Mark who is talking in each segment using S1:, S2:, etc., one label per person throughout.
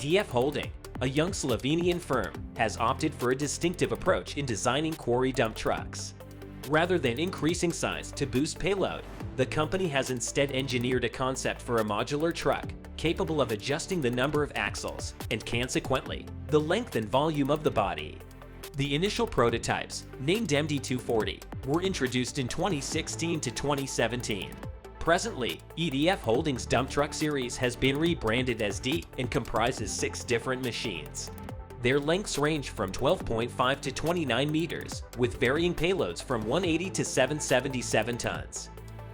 S1: EDF Holding, a young Slovenian firm, has opted for a distinctive approach in designing quarry dump trucks. Rather than increasing size to boost payload, the company has instead engineered a concept for a modular truck capable of adjusting the number of axles and, consequently, the length and volume of the body. The initial prototypes, named MD240, were introduced in 2016 to 2017. Presently, EDF Holdings' dump truck series has been rebranded as D and comprises 6 different machines. Their lengths range from 12.5 to 29 meters, with varying payloads from 180 to 777 tons.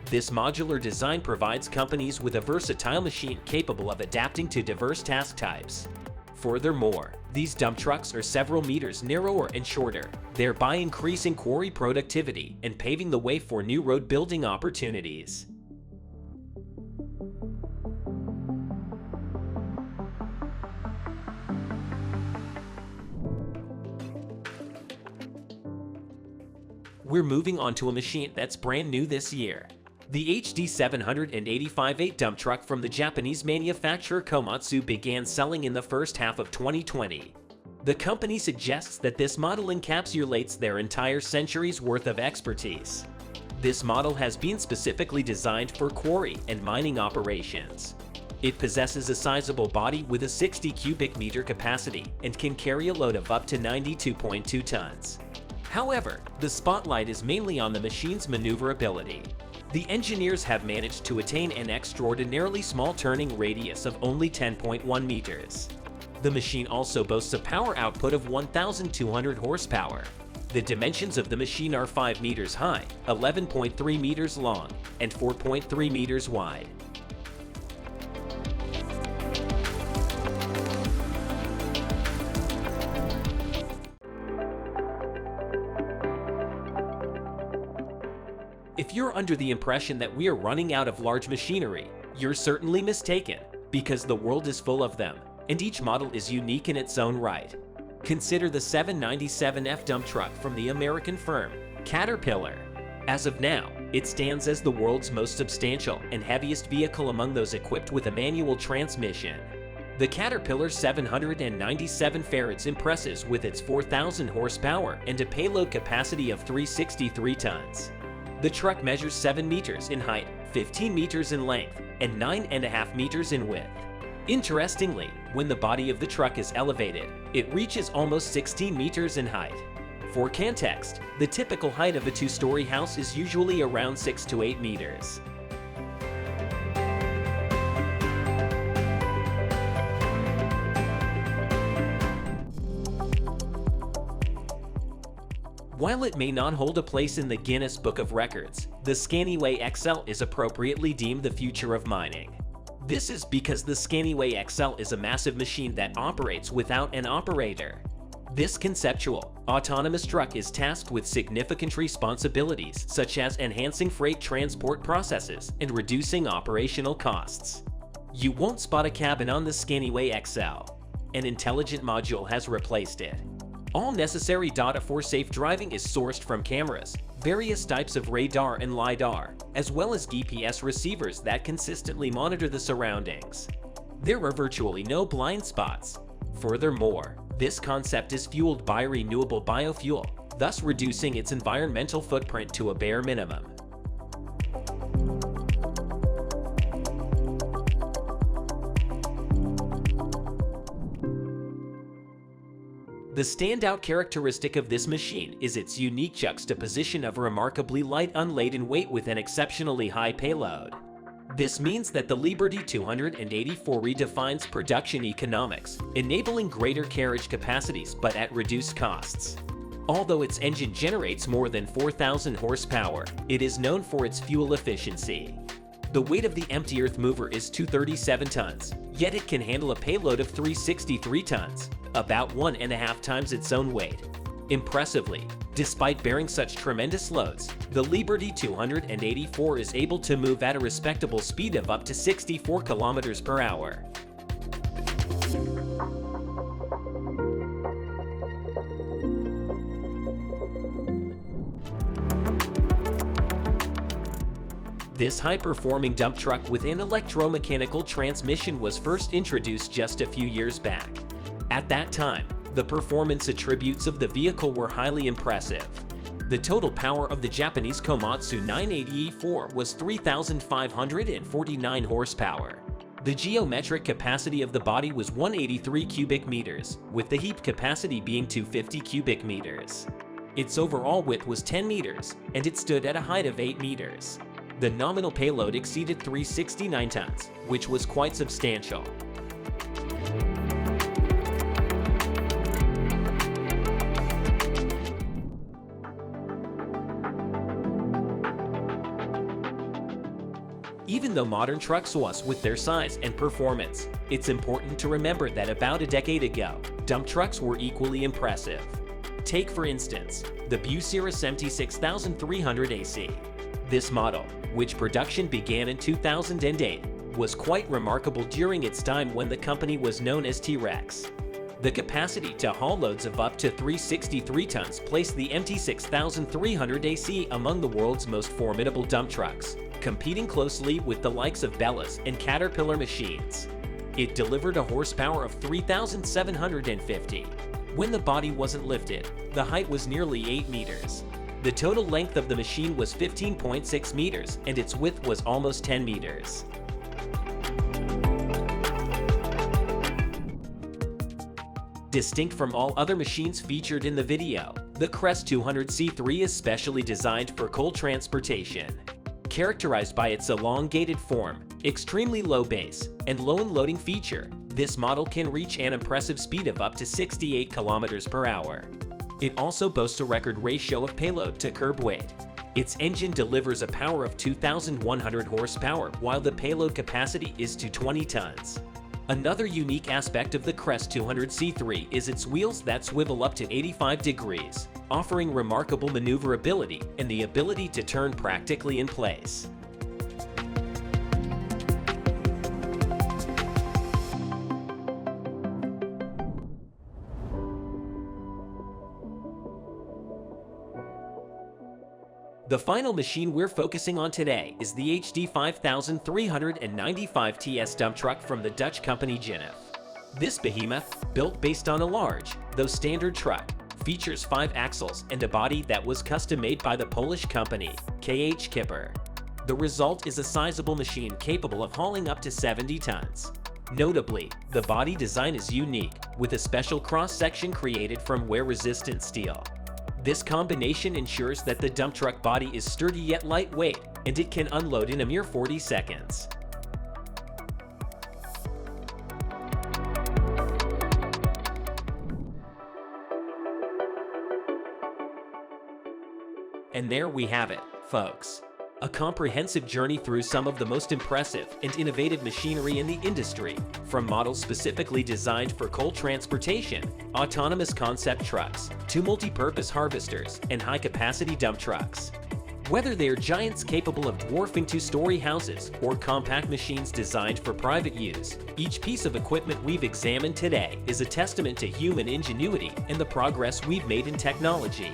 S1: This modular design provides companies with a versatile machine capable of adapting to diverse task types. Furthermore, these dump trucks are several meters narrower and shorter, thereby increasing quarry productivity and paving the way for new road building opportunities. We're moving on to a machine that's brand new this year. The HD785-8 dump truck from the Japanese manufacturer Komatsu began selling in the first half of 2020. The company suggests that this model encapsulates their entire century's worth of expertise. This model has been specifically designed for quarry and mining operations. It possesses a sizable body with a 60 cubic meter capacity and can carry a load of up to 92.2 tons. However, the spotlight is mainly on the machine's maneuverability. The engineers have managed to attain an extraordinarily small turning radius of only 10.1 meters. The machine also boasts a power output of 1,200 horsepower. The dimensions of the machine are 5 meters high, 11.3 meters long, and 4.3 meters wide. If you're under the impression that we are running out of large machinery, you're certainly mistaken, because the world is full of them, and each model is unique in its own right. Consider the 797F dump truck from the American firm Caterpillar. As of now, it stands as the world's most substantial and heaviest vehicle among those equipped with a manual transmission. The Caterpillar 797 Farads impresses with its 4,000 horsepower and a payload capacity of 363 tons. The truck measures 7 meters in height, 15 meters in length, and 9.5 meters in width. Interestingly, when the body of the truck is elevated, it reaches almost 16 meters in height. For context, the typical height of a 2-story house is usually around 6 to 8 meters. While it may not hold a place in the Guinness Book of Records, the Scania AXL is appropriately deemed the future of mining. This is because the Scania AXL is a massive machine that operates without an operator. This conceptual, autonomous truck is tasked with significant responsibilities such as enhancing freight transport processes and reducing operational costs. You won't spot a cabin on the Scania AXL. An intelligent module has replaced it. All necessary data for safe driving is sourced from cameras, various types of radar and LiDAR, as well as GPS receivers that consistently monitor the surroundings. There are virtually no blind spots. Furthermore, this concept is fueled by renewable biofuel, thus reducing its environmental footprint to a bare minimum. The standout characteristic of this machine is its unique juxtaposition of remarkably light unladen weight with an exceptionally high payload. This means that the Liebherr T284 redefines production economics, enabling greater carriage capacities but at reduced costs. Although its engine generates more than 4,000 horsepower, it is known for its fuel efficiency. The weight of the empty earth mover is 237 tons, yet it can handle a payload of 363 tons, about 1.5 times its own weight. Impressively, despite bearing such tremendous loads, the Liebherr T284 is able to move at a respectable speed of up to 64 kilometers per hour. This high-performing dump truck with an electromechanical transmission was first introduced just a few years back. At that time, the performance attributes of the vehicle were highly impressive. The total power of the Japanese Komatsu 980 was 3,549 horsepower. The geometric capacity of the body was 183 cubic meters, with the heap capacity being 250 cubic meters. Its overall width was 10 meters, and it stood at a height of 8 meters. The nominal payload exceeded 369 tons, which was quite substantial. Even though modern trucks was with their size and performance, it's important to remember that about a decade ago, dump trucks were equally impressive. Take for instance, the Bucyrus MT6300 AC. This model, which production began in 2008, was quite remarkable during its time when the company was known as TRex. The capacity to haul loads of up to 363 tons placed the MT6300 AC among the world's most formidable dump trucks, competing closely with the likes of Bellas and Caterpillar machines. It delivered a horsepower of 3,750. When the body wasn't lifted, the height was nearly 8 meters. The total length of the machine was 15.6 meters and its width was almost 10 meters. Distinct from all other machines featured in the video, the KRESS 200C3 is specially designed for coal transportation. Characterized by its elongated form, extremely low base, and low unloading feature, this model can reach an impressive speed of up to 68 kilometers per hour. It also boasts a record ratio of payload to curb weight. Its engine delivers a power of 2,100 horsepower, while the payload capacity is to 20 tons. Another unique aspect of the KRESS 200C3 is its wheels that swivel up to 85 degrees, offering remarkable maneuverability and the ability to turn practically in place. The final machine we're focusing on today is the HD785-8 TS dump truck from the Dutch company Ginaf. This behemoth, built based on a large, though standard truck, features 5 axles and a body that was custom-made by the Polish company, KRESS. The result is a sizable machine capable of hauling up to 70 tons. Notably, the body design is unique, with a special cross-section created from wear-resistant steel. This combination ensures that the dump truck body is sturdy yet lightweight, and it can unload in a mere 40 seconds. And there we have it, folks. A comprehensive journey through some of the most impressive and innovative machinery in the industry, from models specifically designed for coal transportation, autonomous concept trucks, to multi-purpose harvesters and high-capacity dump trucks. Whether they are giants capable of dwarfing 2-story houses or compact machines designed for private use, each piece of equipment we've examined today is a testament to human ingenuity and the progress we've made in technology.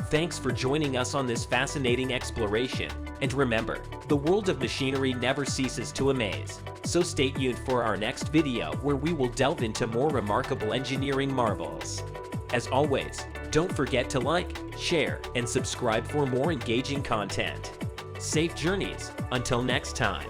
S1: Thanks for joining us on this fascinating exploration. And remember, the world of machinery never ceases to amaze. So stay tuned for our next video where we will delve into more remarkable engineering marvels. As always, don't forget to like, share, and subscribe for more engaging content. Safe journeys, until next time.